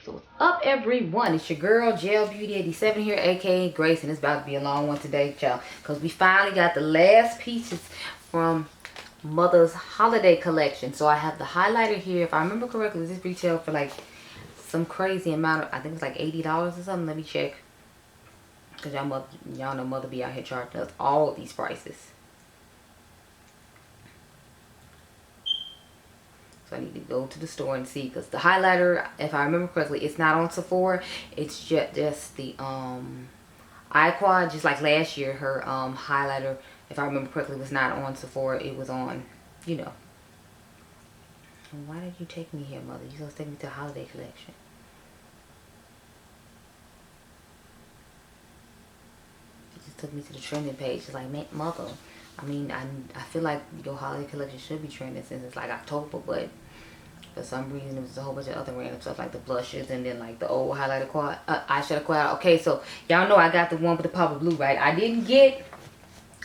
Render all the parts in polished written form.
So what's up, everyone? It's your girl Gel Beauty 87 here, aka Grace, and it's about to be a long one today, y'all, because we finally got the last pieces from Mother's holiday collection. So I have the highlighter here. If I remember correctly, this retailed for like some crazy amount of, I think it's like $80 or something. Let me check, because y'all know Mother be out here charging us all these prices. So I need to go to the store and see, because the highlighter, if I remember correctly, it's not on Sephora. It's just the iQuad, just like last year. Her highlighter, if I remember correctly, was not on Sephora. It was on, you know. Why did you take me here, Mother? You supposed to take me to the holiday collection. You just took me to the trending page. It's like, Mother, I mean, I feel like your holiday collection should be trending since it's like October, but for some reason it was a whole bunch of other random stuff like the blushes and then like the old highlighter quad, eyeshadow quad. Okay, so y'all know I got the one with the purple blue, right? I didn't get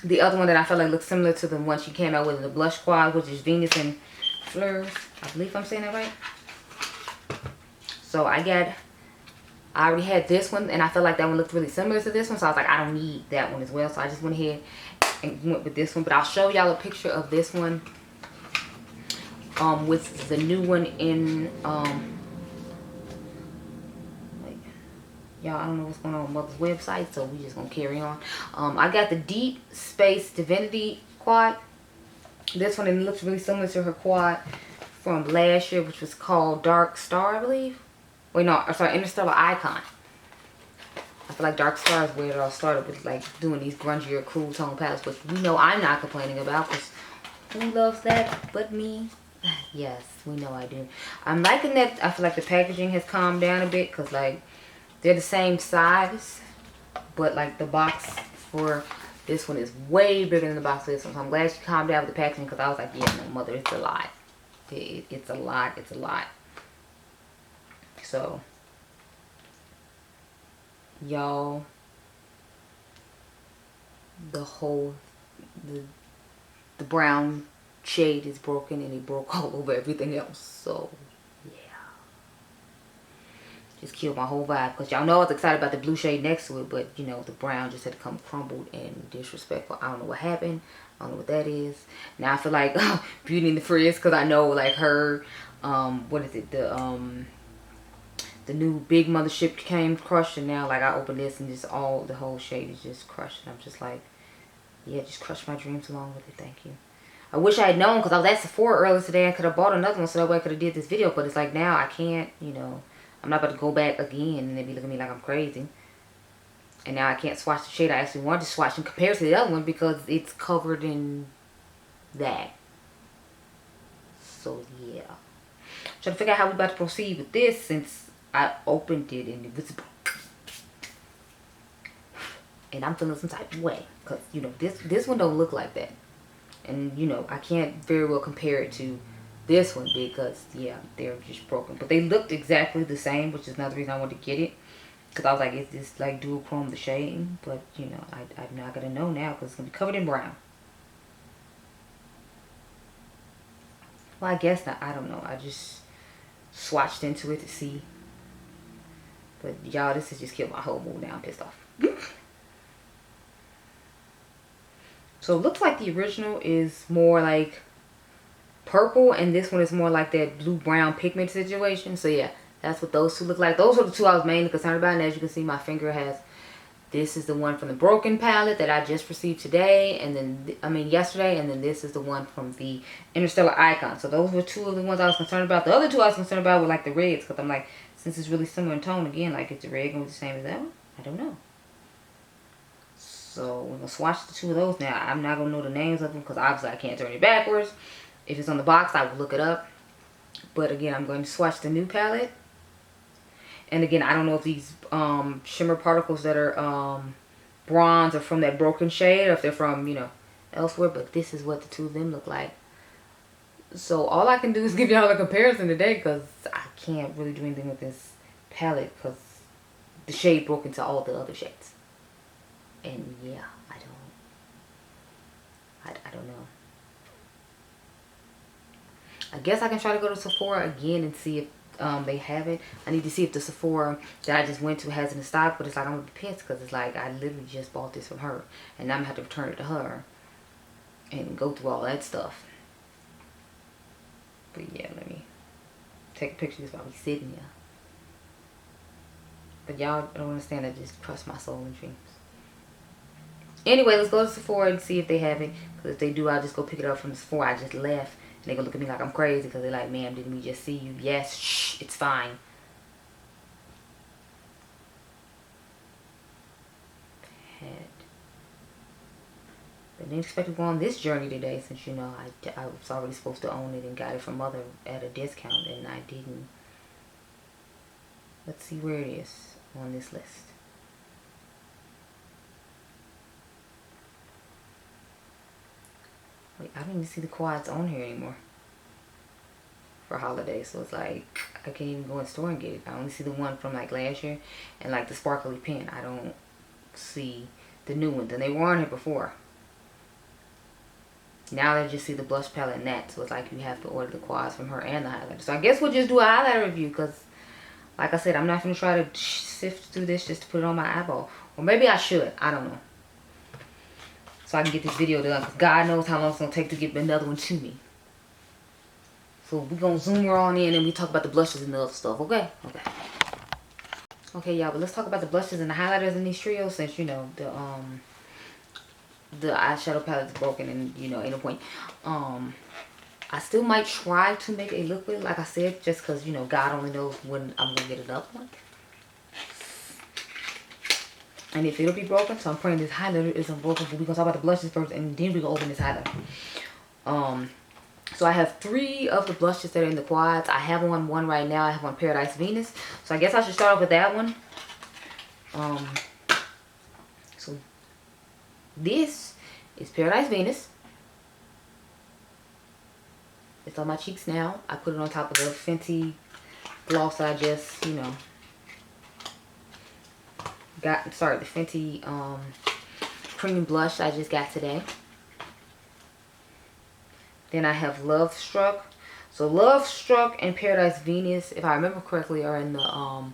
the other one that I felt like looked similar to the one she came out with, the blush quad, which is Venus and Fleurs. I believe I'm saying that right. So I already had this one, and I felt like that one looked really similar to this one, so I was like, I don't need that one as well. So I just went ahead and went with this one, but I'll show y'all a picture of this one with the new one in like, y'all, I don't know what's going on with Mother's website, so we just gonna carry on. I got the Deep Space Divinity quad. This one, it looks really similar to her quad from last year, which was called Dark Star, I believe. Wait, no, sorry, Interstellar Icon. I feel like Dark Star is where it all started, with like doing these grungier, cool tone palettes, which we know I'm not complaining about, because who loves that but me? Yes, we know I do. I'm liking that. I feel like the packaging has calmed down a bit, because like they're the same size, but like the box for this one is way bigger than the box for this one. So I'm glad she calmed down with the packaging, because I was like, yeah, no, Mother, it's a lot. It's a lot. It's a lot. So y'all, the brown shade is broken, and it broke all over everything else. So yeah, just killed my whole vibe, because y'all know I was excited about the blue shade next to it, but you know, the brown just had to come crumbled and disrespectful. I don't know what happened. I don't know what that is. Now I feel like Beauty in the Frizz, because I know like her what is it, the new big mothership came crushed, and now like I open this and just the whole shade is just crushed, and I'm just like, yeah, just crush my dreams along with it. Thank you. I wish I had known, because I was at Sephora earlier today. I could have bought another one, so that way I could have did this video, but it's like now I can't, you know, I'm not about to go back again and they be looking at me like I'm crazy. And now I can't swatch the shade I actually wanted to swatch and compare to the other one, because it's covered in that. So yeah, trying to figure out how we about to proceed with this, since I opened it and it was, and I'm feeling some type of way, because you know this one don't look like that, and you know I can't very well compare it to this one, because yeah, they're just broken, but they looked exactly the same, which is another reason I wanted to get it, because I was like, is this like dual chrome the shading? But you know, I'm not gonna know now, because it's gonna be covered in brown. Well, I guess not. I don't know. I just swatched into it to see. But y'all, this has just killed my whole mood now. I'm pissed off. So it looks like the original is more like purple, and this one is more like that blue-brown pigment situation. So yeah, that's what those two look like. Those are the two I was mainly concerned about, and as you can see, my finger has, this is the one from the Broken palette that I just received today, and then, yesterday, and then this is the one from the Interstellar Icon. So those were two of the ones I was concerned about. The other two I was concerned about were like the reds, because I'm like, since it's really similar in tone, again, like, is the red going to be the same as that one? I don't know. So we're going to swatch the two of those now. I'm not going to know the names of them, because obviously I can't turn it backwards. If it's on the box, I will look it up. But again, I'm going to swatch the new palette. And again, I don't know if these shimmer particles that are bronze are from that broken shade, or if they're from, you know, elsewhere. But this is what the two of them look like. So all I can do is give y'all a comparison today, because I can't really do anything with this palette, because the shade broke into all the other shades. And yeah, I don't know. I guess I can try to go to Sephora again and see if they have it. I need to see if the Sephora that I just went to has it in stock, but it's like I'm gonna be pissed because it's like I literally just bought this from her and now I'm gonna have to return it to her and go through all that stuff. But yeah, let me take a picture of this while we sitting here. But y'all don't understand, that just crushed my soul and dreams. Anyway, let's go to Sephora and see if they have it. Because if they do, I'll just go pick it up from the Sephora I just left. And they're going to look at me like I'm crazy. Because they're like, ma'am, didn't we just see you? Yes, shh, it's fine. I didn't expect to go on this journey today. Since, you know, I was already supposed to own it and got it from Mother at a discount. And I didn't. Let's see where it is on this list. Wait, I don't even see the quads on here anymore for holidays. So it's like I can't even go in store and get it. I only see the one from like last year and like the sparkly pen. I don't see the new ones, and they were on here before. Now I just see the blush palette and that. So it's like you have to order the quads from her and the highlighter. So I guess we'll just do a highlighter review because, like I said, I'm not going to try to sift through this just to put it on my eyeball. Or maybe I should. I don't know. So I can get this video done. Because God knows how long it's going to take to get another one to me. So we're going to zoom her on in and we talk about the blushes and the other stuff. Okay? Okay. Okay, y'all. But let's talk about the blushes and the highlighters in these trios. Since, you know, the eyeshadow palette is broken and, you know, ain't no point. I still might try to make a liquid, like I said, just because, you know, God only knows when I'm going to get it up one. And if it'll be broken, so I'm praying this highlighter isn't broken. But we're going to talk about the blushes first, and then we're going to open this highlighter. So I have 3 of the blushes that are in the quads. I have one right now. I have on Paradise Venus. So I guess I should start off with that one. So this is Paradise Venus. It's on my cheeks now. I put it on top of the Fenty gloss that I just, you know, got. Sorry, the Fenty cream blush I just got today. Then I have Love Struck. So Love Struck and Paradise Venus, if I remember correctly, are in the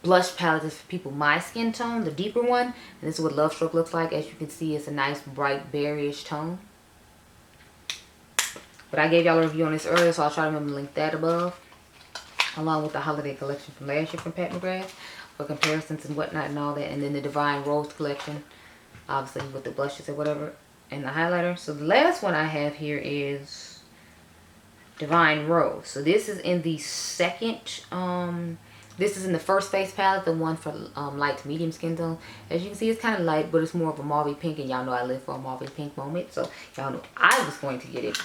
blush palette is for people my skin tone, the deeper one. And this is what Love Struck looks like. As you can see, it's a nice bright berryish tone. But I gave y'all a review on this earlier, so I'll try to remember to link that above. Along with the holiday collection from last year from Pat McGrath for comparisons and whatnot and all that. And then the Divine Rose collection, obviously with the blushes or whatever, and the highlighter. So the last one I have here is Divine Rose. So this is in the second, this is in the first face palette, the one for light to medium skin tone. As you can see, it's kind of light, but it's more of a mauve pink, and y'all know I live for a mauve pink moment. So y'all know I was going to get it.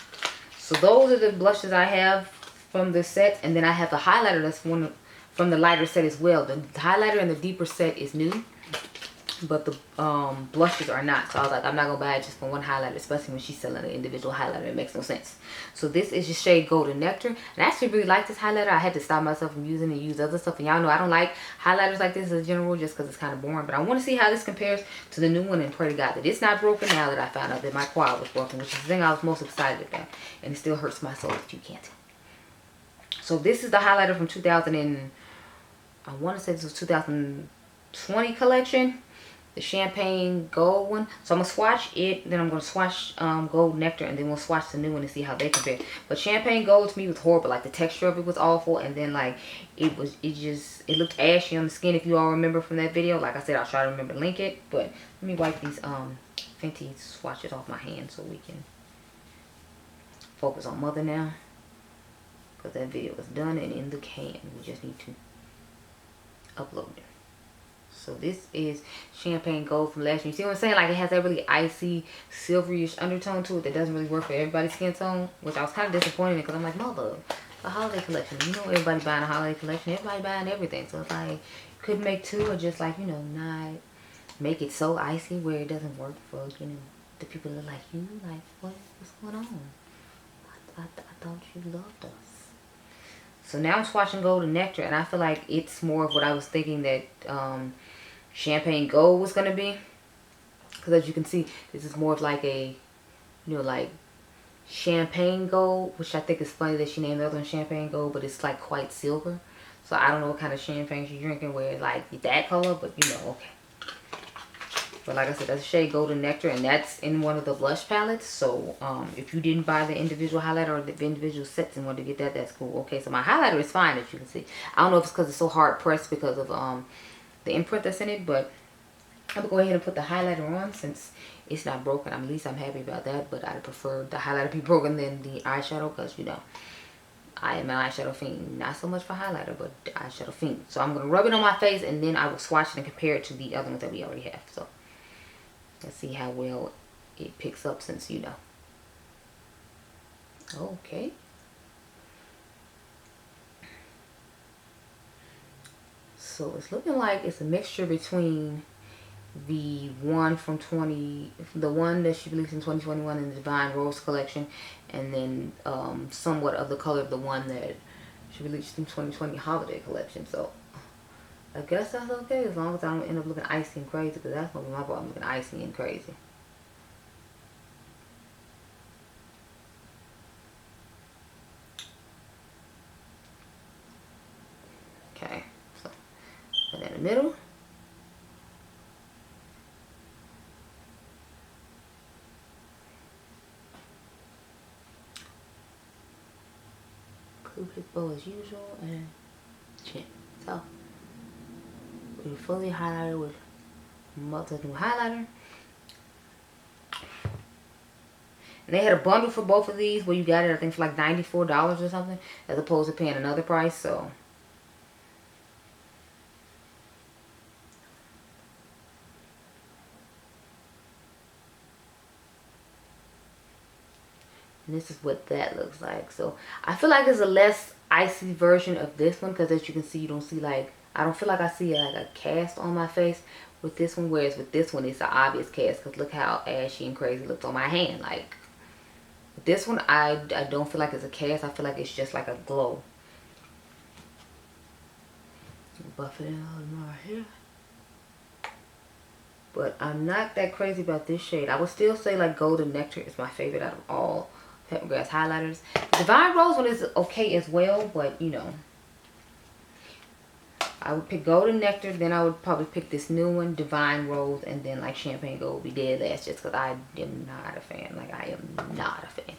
So those are the blushes I have from the set, and then I have the highlighter that's one from the lighter set as well. The highlighter in the deeper set is new, but the blushes are not. So I was like, I'm not gonna buy it just for one highlighter, especially when she's selling an individual highlighter. It makes no sense. So this is just shade Golden Nectar, and I actually really like this highlighter. I had to stop myself from using it and use other stuff, and y'all know I don't like highlighters like this in general just because it's kind of boring. But I want to see how this compares to the new one, and pray to God that it's not broken now that I found out that my quad was broken, which is the thing I was most excited about, and it still hurts my soul if you can't tell. So this is the highlighter from 2000 and I want to say this was 2020 collection, the champagne gold one. So I'm gonna swatch it, then I'm gonna swatch Gold Nectar, and then we'll swatch the new one and see how they compare. But champagne gold to me was horrible. Like the texture of it was awful, and then like it looked ashy on the skin. If you all remember from that video, like I said, I'll try to remember to link it. But let me wipe these Fenty swatches off my hand so we can focus on Mother now, because that video is done and in the can. We just need to upload it. So this is champagne gold from last year. You see what I'm saying? Like it has that really icy, silveryish undertone to it that doesn't really work for everybody's skin tone, which I was kind of disappointed in because I'm like, Mother, a holiday collection. You know, everybody buying a holiday collection. Everybody buying everything. So it's like, could make 2 or just like, you know, not make it so icy where it doesn't work for, you know, the people that are like you. Like, what's going on? I thought you loved us. So now I'm swatching Golden Nectar, and I feel like it's more of what I was thinking that champagne gold was going to be. Because as you can see, this is more of like a, you know, like champagne gold, which I think is funny that she named the other one champagne gold, but it's like quite silver. So I don't know what kind of champagne she's drinking where it's like that color, but you know, okay. But like I said, that's shade Golden Nectar, and that's in one of the blush palettes. So if you didn't buy the individual highlighter or the individual sets and want to get that, that's cool. Okay, so my highlighter is fine, as you can see. I don't know if it's because it's so hard pressed because of the imprint that's in it, but I'm gonna go ahead and put the highlighter on since it's not broken. At least I'm happy about that, but I prefer the highlighter be broken than the eyeshadow, because you know I am an eyeshadow fiend. Not so much for highlighter, but the eyeshadow fiend. So I'm gonna rub it on my face, and then I will swatch it and compare it to the other ones that we already have. So let's see how well it picks up, since you know. Okay. So it's looking like it's a mixture between the one from the one that she released in 2021 in the Divine Rose collection, and then somewhat of the color of the one that she released in 2020 holiday collection. So I guess that's okay, as long as I don't end up looking icy and crazy, because that's gonna be my problem, looking icy and crazy. Okay, so put that in the middle. His bow as usual, and chin. So we fully highlighted with Multi New Highlighter. And they had a bundle for both of these where you got it, I think, for like $94 or something, as opposed to paying another price. So and this is what that looks like. So I feel like it's a less icy version of this one, because as you can see, you don't see like, I don't feel like I see like a cast on my face with this one, whereas with this one it's an obvious cast, because look how ashy and crazy it looks on my hand. Like with this one, I don't feel like it's a cast. I feel like it's just like a glow. Buff it in all more here. But I'm not that crazy about this shade. I would still say like Golden Nectar is my favorite out of all McGrath highlighters. Divine Rose one is okay as well, but you know, I would pick Golden Nectar, then I would probably pick this new one, Divine Rose, and then like Champagne Gold would be dead last, just because I am not a fan. Like, I am not a fan.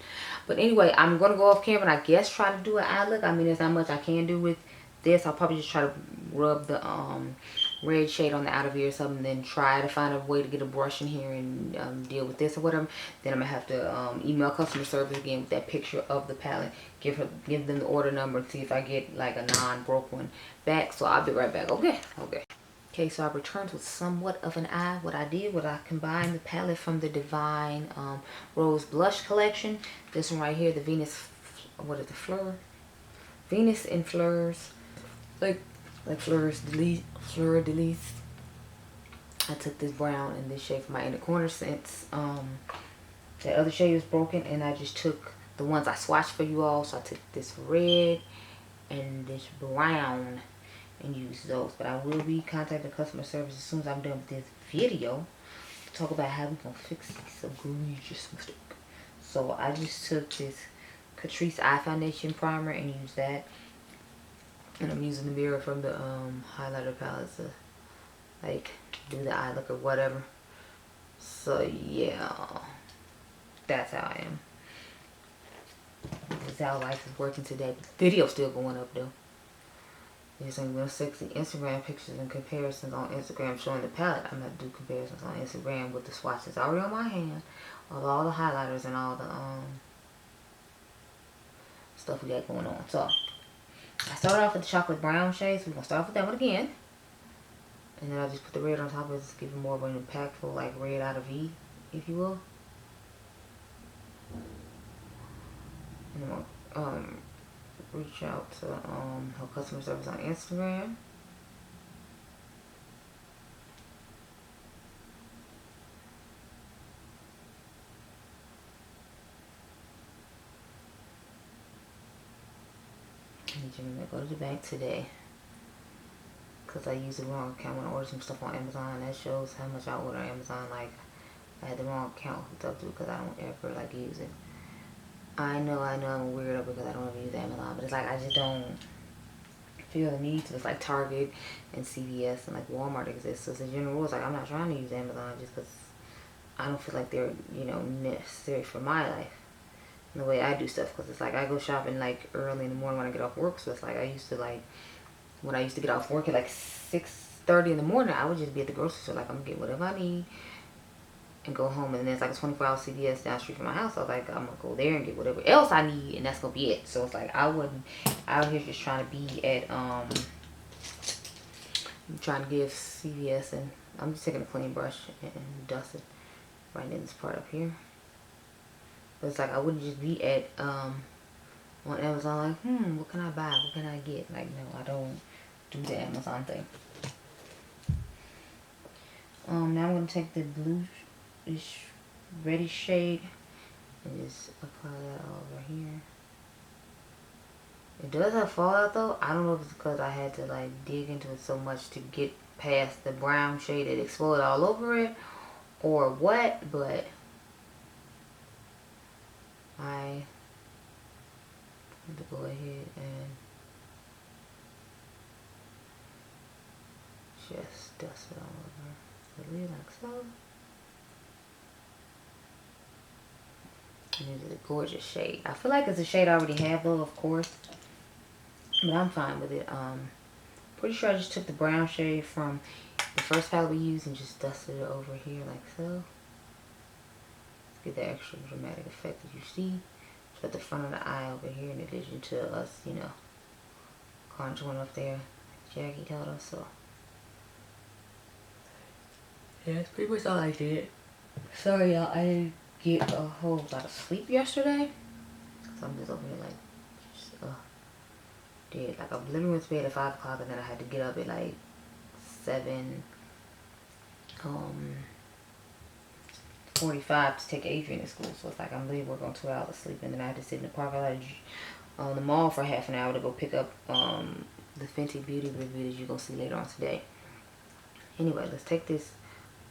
But anyway, I'm going to go off camera and I guess try to do an eye look. I mean, there's not much I can do with this. I'll probably just try to rub the red shade on the outer V or something, then try to find a way to get a brush in here and deal with this or whatever. Then I'm gonna have to email customer service again with that picture of the palette, give them the order number, and see if I get like a non-broke one back. So I'll be right back. Okay, so I returned with somewhat of an eye. What I did was I combined the palette from the Divine Rose Blush collection, this one right here, the Venus, what is the Fleur? Venus in Fleurs, like Fleur de Lis. I took this brown and this shade from my inner corner, since that other shade was broken, and I just took the ones I swatched for you all. So I took this red and this brown and used those. But I will be contacting customer service as soon as I'm done with this video to talk about how we're gonna fix this egregious mistake. So I just took this Catrice Eye Foundation Primer and used that. And I'm using the mirror from the highlighter palette to like do the eye look or whatever. So yeah, that's how I am. This is how life is working today. But the video's still going up though. There's some real sexy Instagram pictures and comparisons on Instagram showing the palette. I'm going to do comparisons on Instagram with the swatches already on my hand of all the highlighters and all the stuff we got going on. So I started off with the chocolate brown shade, so we're going to start off with that one again. And then I just put the red on top of it, just give it more of an impactful, like, red out of V, if you will. And I'm going to reach out to her customer service on Instagram. I need you to go to the bank today, because I used the wrong account when I ordered some stuff on Amazon. That shows how much I order on Amazon. Like, I had the wrong account hooked up to it because I don't ever like use it. I know I'm a weirdo because I don't ever use Amazon, but it's like I just don't feel the need to. It's like Target and CVS and like Walmart exists. So it's a general rule. It's like I'm not trying to use Amazon just because I don't feel like they're, you know, necessary for my life and the way I do stuff. Because it's like I go shopping like early in the morning when I get off work. So it's like I used to like, when I used to get off work at like 6:30 in the morning, I would just be at the grocery store like I'm gonna get whatever I need and go home. And then it's like a 24-hour CVS down the street from my house. So I was like, I'm gonna go there and get whatever else I need, and that's gonna be it. So it's like I wasn't out here just trying to be at I'm trying to give CVS, and I'm just taking a clean brush and dust it right in this part up here. But it's like I wouldn't just be at on Amazon like, what can I buy? What can I get? Like, no, I don't do the Amazon thing. Now I'm gonna take the bluish reddish shade and just apply that all over here. It does have fallout though. I don't know if it's because I had to like dig into it so much to get past the brown shade that exploded all over it or what, but I need to go ahead and just dust it all over. So leave it like so. And it's a gorgeous shade. I feel like it's a shade I already have though, of course. But I'm fine with it. Pretty sure I just took the brown shade from the first palette we used and just dusted it over here like so. Let's get the extra dramatic effect that you see. Just at the front of the eye over here, in addition to us, you know, contouring up there. Jackie told us so. Yeah, that's pretty much all I did. Sorry y'all, I didn't get a whole lot of sleep yesterday. So I'm just over here like, did like I literally went to bed at 5 o'clock and then I had to get up at like 7:45 to take Adrian to school. So it's like I'm really working on 2 hours of sleep, and then I had to sit in the parking lot on the mall for half an hour to go pick up the Fenty Beauty review that you're gonna see later on today. Anyway, let's take this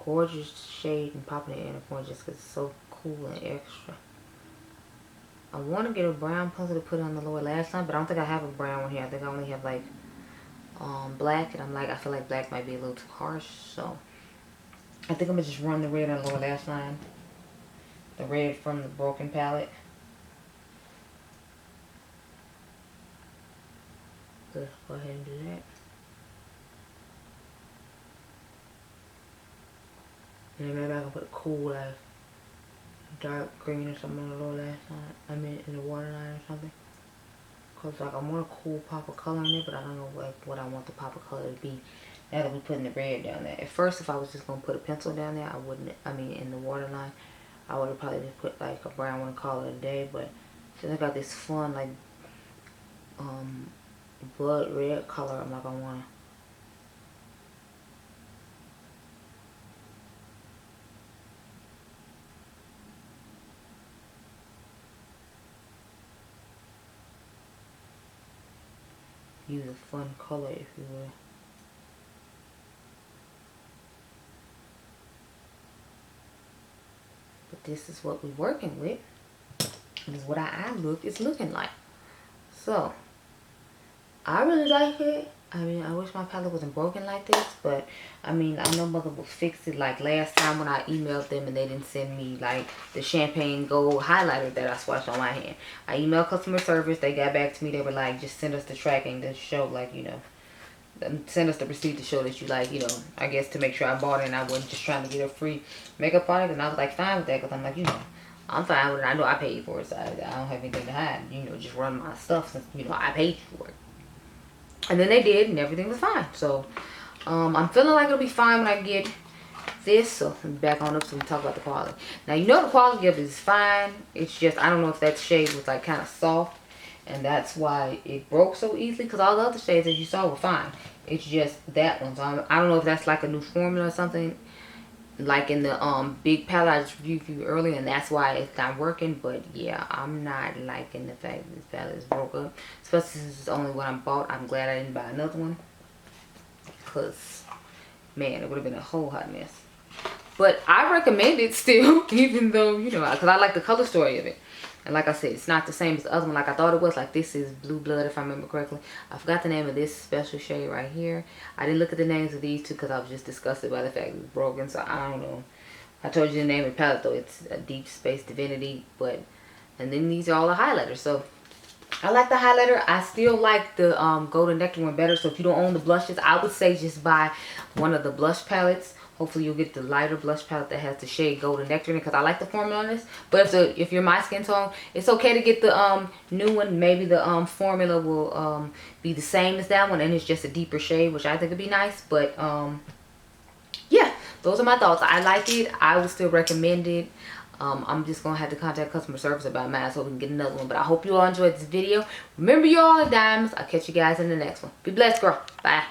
gorgeous shade and pop it in the corner just because it's so cool and extra. I want to get a brown pencil to put on the lower lash line, but I don't think I have a brown one here. I think I only have like black, and I feel like black might be a little too harsh, so I think I'm gonna just run the red on the lower lash line, the red from the Broken palette. Let's go ahead and do that. And then maybe I can put a cool like dark green or something on the lower lash line. I mean in the waterline or something. Cause like I want a cool pop of color in it, but I don't know what I want the pop of color to be. Now that we're putting the red down there. At first, if I was just gonna put a pencil down there, I wouldn't. I mean, in the waterline, I would have probably just put like a brown one, call it a day. But since I got this fun like blood red color, I'm like, I wanna. Use a fun color, if you will. But this is what we're working with. This is what our eye look is looking like. So, I really like it. I mean, I wish my palette wasn't broken like this, but I mean, I know Mother will fix it. Like last time when I emailed them and they didn't send me like the champagne gold highlighter that I swatched on my hand. I emailed customer service. They got back to me. They were like, just send us the tracking to show, like, you know, send us the receipt to show that you, like, you know, I guess to make sure I bought it and I wasn't just trying to get a free makeup product. And I was like, fine with that, because I'm like, you know, I'm fine with it. I know I paid for it, so I don't have anything to hide. You know, just run my stuff since, you know, I paid for it. And then they did, and everything was fine. So, I'm feeling like it'll be fine when I get this. So, let me back on up so we talk about the quality. Now, you know the quality of it is fine. It's just, I don't know if that shade was, like, kind of soft. And that's why it broke so easily. Because all the other shades that you saw were fine. It's just that one. So, I don't know if that's, like, a new formula or something. Like in the big palette I just reviewed for you earlier, and that's why it's not working. But yeah, I'm not liking the fact that this palette is broke up, especially since it's the only one I bought. I'm glad I didn't buy another one, because man, it would have been a whole hot mess. But I recommend it still, even though, you know, because I like the color story of it. And like I said, it's not the same as the other one like I thought it was. Like this is Blue Blood if I remember correctly. I forgot the name of this special shade right here. I didn't look at the names of these two because I was just disgusted by the fact it was broken. So I don't know. I told you the name of the palette though. It's a Deep Space Divinity. But, and then these are all the highlighters. So I like the highlighter. I still like the Golden Nectar one better. So if you don't own the blushes, I would say just buy one of the blush palettes. Hopefully you'll get the lighter blush palette that has the shade Golden Nectar in it because I like the formula on this. But if you're my skin tone, it's okay to get the new one. Maybe the formula will be the same as that one and it's just a deeper shade, which I think would be nice. But yeah, those are my thoughts. I like it. I would still recommend it. I'm just going to have to contact customer service about mine so we can get another one. But I hope you all enjoyed this video. Remember, you all are diamonds. I'll catch you guys in the next one. Be blessed, girl. Bye.